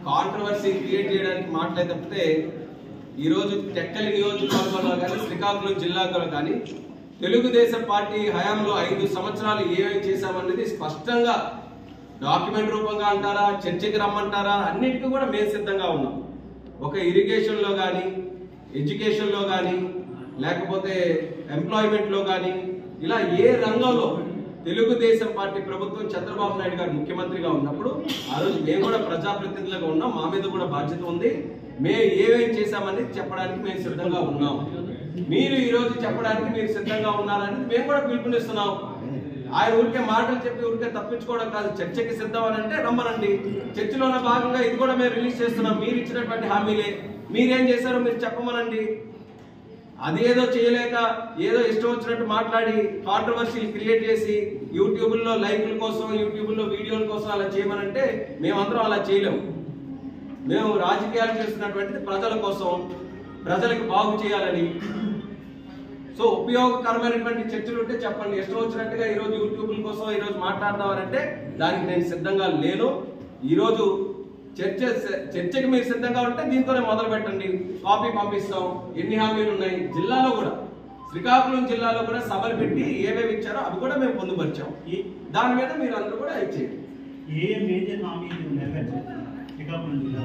Controversy create చేయడానికి మాటలే తప్పితే ఈరోజు టెక్కలి నియోజకవర్గంలో కానీ శ్రీకాకుళం జిల్లాలో కానీ తెలుగుదేశం పార్టీ హయాంలో 5 సంవత్సరాలు ఏమేమి చేశామనేది స్పష్టంగా డాక్యుమెంట్ రూపంగా అంటారా, చర్చకి రమ్మంటారా, అన్నిటికీ కూడా మేము సిద్ధంగా ఉన్నాం. ఒక ఇరిగేషన్లో కానీ, ఎడ్యుకేషన్లో కానీ, లేకపోతే ఎంప్లాయ్మెంట్లో కానీ, ఇలా ఏ రంగంలో తెలుగుదేశం పార్టీ ప్రభుత్వం చంద్రబాబు నాయుడు గారు ముఖ్యమంత్రిగా ఉన్నప్పుడు ఆ రోజు మేము కూడా ప్రజాప్రతినిధులుగా ఉన్నాం. మా మీద కూడా బాధ్యత ఉంది. మేము ఏమేమి చేశామని చెప్పడానికి మేము సిద్ధంగా ఉన్నాం. మీరు ఈ రోజు చెప్పడానికి మీరు సిద్ధంగా ఉన్నారనేది మేము కూడా పిలుపునిస్తున్నాం. ఆయన ఊరికే మాటలు చెప్పి ఊరికే తప్పించుకోవడం కాదు. చర్చకి సిద్ధం అని అంటే రమ్మనండి. చర్చలోనే భాగంగా ఇది కూడా మేము రిలీజ్ చేస్తున్నాం. మీరు ఇచ్చినటువంటి హామీలే. మీరేం చేశారో మీరు చెప్పమనండి. అదేదో చేయలేక ఏదో ఇష్టం వచ్చినట్టు మాట్లాడి కాంట్రవర్సీలు క్రియేట్ చేసి యూట్యూబ్లో లైక్ల కోసం, యూట్యూబ్లో వీడియోల కోసం అలా చేయమనంటే మేమందరం అలా చేయలేము. మేము రాజకీయాలు చేస్తున్నటువంటిది ప్రజల కోసం, ప్రజలకు బాగు చేయాలని. సో ఉపయోగకరమైనటువంటి చర్చలు ఉంటే చెప్పండి. ఇష్టం వచ్చినట్టుగా ఈరోజు యూట్యూబ్ల కోసం ఈరోజు మాట్లాడదామనంటే దానికి నేను సిద్ధంగా లేను. ఈరోజు చర్చకి మీరు సిద్ధంగా ఉంటే దీంతోనే మొదలు పెట్టండి. కాపీ పంపిస్తాం. ఎన్ని హామీలు ఉన్నాయి జిల్లాలో కూడా, శ్రీకాకుళం జిల్లాలో కూడా సభలు పెట్టి ఏమేమి ఇచ్చారో అవి కూడా మేము పొందుపరిచాం. దాని మీద మీరు అందరూ కూడా ఇచ్చేయండి. ఏ మేజర్ హామీలు నెరవేర్చారు శ్రీకాకుళం జిల్లా?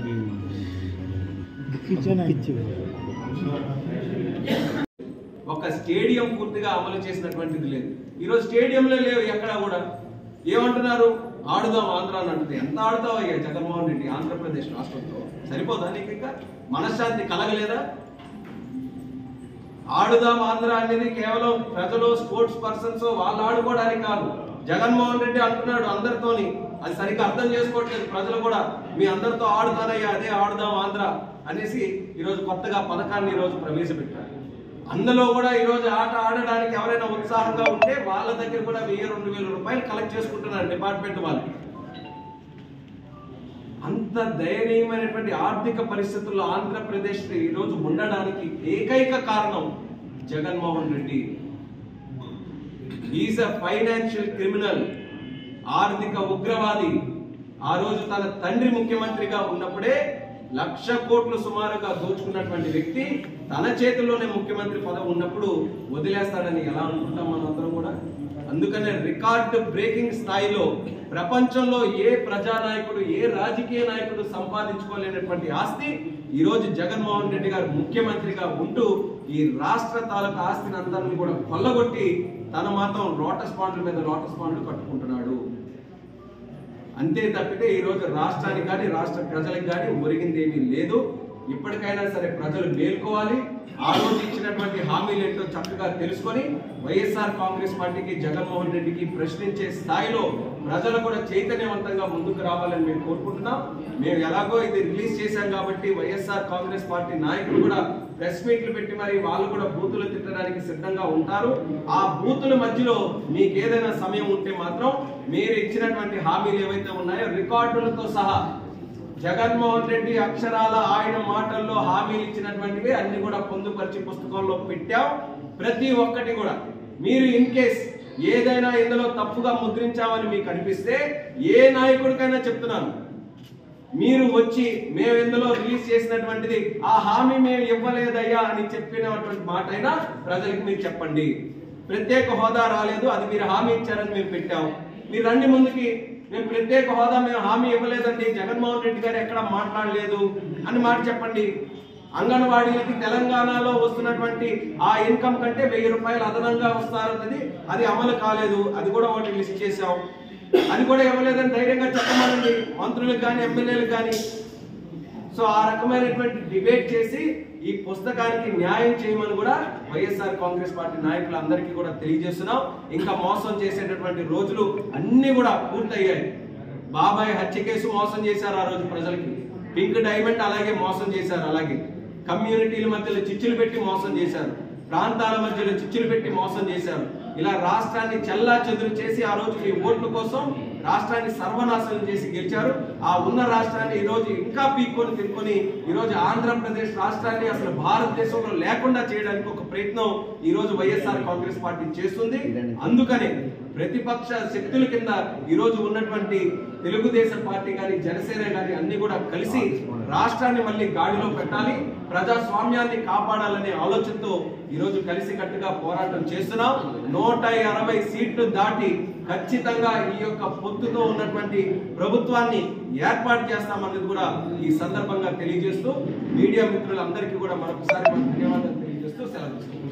ఒక స్టేడియం పూర్తిగా అమలు చేసినటువంటిది లేదు. ఈరోజు స్టేడియంలో లేవు ఎక్కడా కూడా. ఏమంటున్నారు? ఆడుదాం ఆంధ్ర అని అంటుంది. ఎంత ఆడుతావు అయ్యా జగన్మోహన్ రెడ్డి ఆంధ్రప్రదేశ్ రాష్ట్రంతో? సరిపోదా నీకు? ఇంకా మనశ్శాంతి కలగలేదా? ఆడుదాం ఆంధ్ర అనేది కేవలం ప్రజలు, స్పోర్ట్స్ పర్సన్స్ వాళ్ళు ఆడుకోవడానికి కాదు. జగన్మోహన్ రెడ్డి అంటున్నాడు అందరితోని. అది సరిగ్గా అర్థం చేసుకోవట్లేదు ప్రజలు కూడా. మీ అందరితో ఆడుతానయ్యా, అదే ఆడుదాం ఆంధ్ర అనేసి ఈరోజు కొత్తగా పథకాన్ని ఈరోజు ప్రవేశపెట్టారు. అందులో కూడా ఈరోజు ఆట ఆడడానికి ఎవరైనా ఉత్సాహంగా ఉంటే వాళ్ళ దగ్గర కూడా 1000-2000 రూపాయలు కలెక్ట్ చేసుకుంటున్నారు డిపార్ట్మెంట్ వాళ్ళు. అంత దయనీయమైనటువంటి ఆర్థిక పరిస్థితుల్లో ఆంధ్రప్రదేశ్ ఈరోజు ఉండడానికి ఏకైక కారణం Jaganmohan Reddy. Is a financial criminal, ఆర్థిక ఉగ్రవాది. ఆ రోజు తన తండ్రి ముఖ్యమంత్రిగా ఉన్నప్పుడే 1,00,000 కోట్లు సుమారుగా దోచుకున్నటువంటి వ్యక్తి తన చేతుల్లోనే ముఖ్యమంత్రి పదవి ఉన్నప్పుడు వదిలేస్తాడని ఎలా అనుకుంటాం మనందరం కూడా? అందుకనే రికార్డు బ్రేకింగ్ స్థాయిలో ప్రపంచంలో ఏ ప్రజానాయకుడు, ఏ రాజకీయ నాయకుడు సంపాదించుకోలేనటువంటి ఆస్తి ఈరోజు జగన్మోహన్ రెడ్డి గారు ముఖ్యమంత్రిగా ఉంటూ ఈ రాష్ట్ర తాలూకా ఆస్తిని అందరినీ కూడా కొల్లగొట్టి తన మాత్రం లోటస్ పాండ్ల మీద లోటస్ పాండ్లు కట్టుకుంటున్నాడు. అంతే తప్పితే ఈరోజు రాష్ట్రానికి కానీ రాష్ట్ర ప్రజలకు కానీ ఒరిగింది ఏమీ లేదు. ఇప్పటికైనా సరే ప్రజలు మేల్కోవాలి. ఆ రోజు ఇచ్చినటువంటి హామీలు ఏంటో చక్కగా తెలుసుకొని వైఎస్ఆర్ కాంగ్రెస్ పార్టీకి, జగన్మోహన్ రెడ్డికి ప్రశ్నించే స్థాయిలో ప్రజలు కూడా చైతన్యవంతంగా ముందుకు రావాలని మేము కోరుకుంటున్నాం. మేము ఎలాగో ఇది రిలీజ్ చేశాం కాబట్టి వైఎస్ఆర్ కాంగ్రెస్ పార్టీ నాయకులు కూడా ప్రెస్ మీట్లు పెట్టి మరి వాళ్ళు కూడా బూతులు తిట్టడానికి సిద్ధంగా ఉంటారు. ఆ బూతుల మధ్యలో మీకు ఏదైనా సమయం ఉంటే మాత్రం మీరు ఇచ్చినటువంటి హామీలు ఏవైతే ఉన్నాయో రికార్డులతో సహా జగన్మోహన్ రెడ్డి అక్షరాల ఆయన మాటల్లో హామీలు ఇచ్చినటువంటివి అన్ని కూడా పొందుపరిచి పుస్తకంలో పెట్టాం. ప్రతి ఒక్కటి కూడా మీరు ఇన్ కేస్ ఏదైనా ఇందులో తప్పుగా ముద్రించామని మీకు అనిపిస్తే ఏ నాయకుడికైనా చెప్తున్నాను, మీరు వచ్చి మేము ఇందులో రిలీజ్ చేసినటువంటిది ఆ హామీ మేము ఇవ్వలేదయ్యా అని చెప్పినటువంటి మాట అయినా ప్రజలకు మీరు చెప్పండి. ప్రత్యేక హోదా రాలేదు, అది మీరు హామీ ఇచ్చారని మేము పెట్టాం. మీరు రండి ముందుకి, మేము ప్రత్యేక హోదా మేము హామీ ఇవ్వలేదండి, జగన్మోహన్ రెడ్డి గారు ఎక్కడ మాట్లాడలేదు అని మాట చెప్పండి. అంగన్వాడీలకి తెలంగాణలో వస్తున్నటువంటి ఆ ఇన్కమ్ కంటే 1000 రూపాయలు అదనంగా వస్తారన్నది అది అమలు కాలేదు. అది కూడా ఒకటి లిస్ట్ చేశాం. అది కూడా ఇవ్వలేదని ధైర్యంగా చెప్పమనండి మంత్రులకు కానీ, ఎమ్మెల్యేలకు కానీ. సో ఆ రకమైనటువంటి డిబేట్ చేసి ఈ పుస్తకానికి న్యాయం చేయమని కూడా వైఎస్ఆర్ కాంగ్రెస్ పార్టీ నాయకులందరికీ కూడా తెలియజేస్తున్నాం. ఇంకా మోసం చేసేటటువంటి రోజులు అన్ని కూడా పూర్తయ్యాయి. బాబాయ్ హత్య కేసు మోసం చేశారు ఆ రోజు ప్రజలకి. పింక్ డైమండ్ అలాగే మోసం చేశారు. అలాగే కమ్యూనిటీల మధ్యలో చిచ్చులు పెట్టి మోసం చేశారు. ప్రాంతాల మధ్యలో చిచ్చులు పెట్టి మోసం చేశారు. ఇలా రాష్ట్రాన్ని చెల్లా చెదురు చేసి ఆ రోజు మీ ఓట్ల కోసం రాష్ట్రాన్ని సర్వనాశనం చేసి గెలిచారు. ఆ ఉన్న రాష్ట్రాన్ని ఈ రోజు ఇంకా పీక్కొని తినుకొని ఈ రోజు ఆంధ్రప్రదేశ్ రాష్ట్రాన్ని అసలు భారతదేశంలో లేకుండా చేయడానికి ఒక ప్రయత్నం ఈ రోజు వైఎస్ఆర్ కాంగ్రెస్ పార్టీ చేస్తుంది. అందుకనే ప్రతిపక్ష శక్తుల కింద ఈ రోజు ఉన్నటువంటి తెలుగుదేశం పార్టీ కానీ జనసేన కానీ అన్ని కూడా కలిసి రాష్ట్రాన్ని మళ్ళీ గాడిలో పెట్టాలి, ప్రజాస్వామ్యాన్ని కాపాడాలనే ఆలోచనతో ఈ రోజు కలిసికట్టుగా పోరాటం చేస్తున్నాం. 160 సీట్లు దాటి ఖచ్చితంగా ఈ యొక్క పొత్తుతో ఉన్నటువంటి ప్రభుత్వాన్ని ఏర్పాటు చేస్తామన్నది కూడా ఈ సందర్భంగా తెలియజేస్తూ మీడియా మిత్రులందరికీ కూడా మరొకసారి ధన్యవాదాలు తెలియజేస్తూ సెలవు తీసుకుంటాం.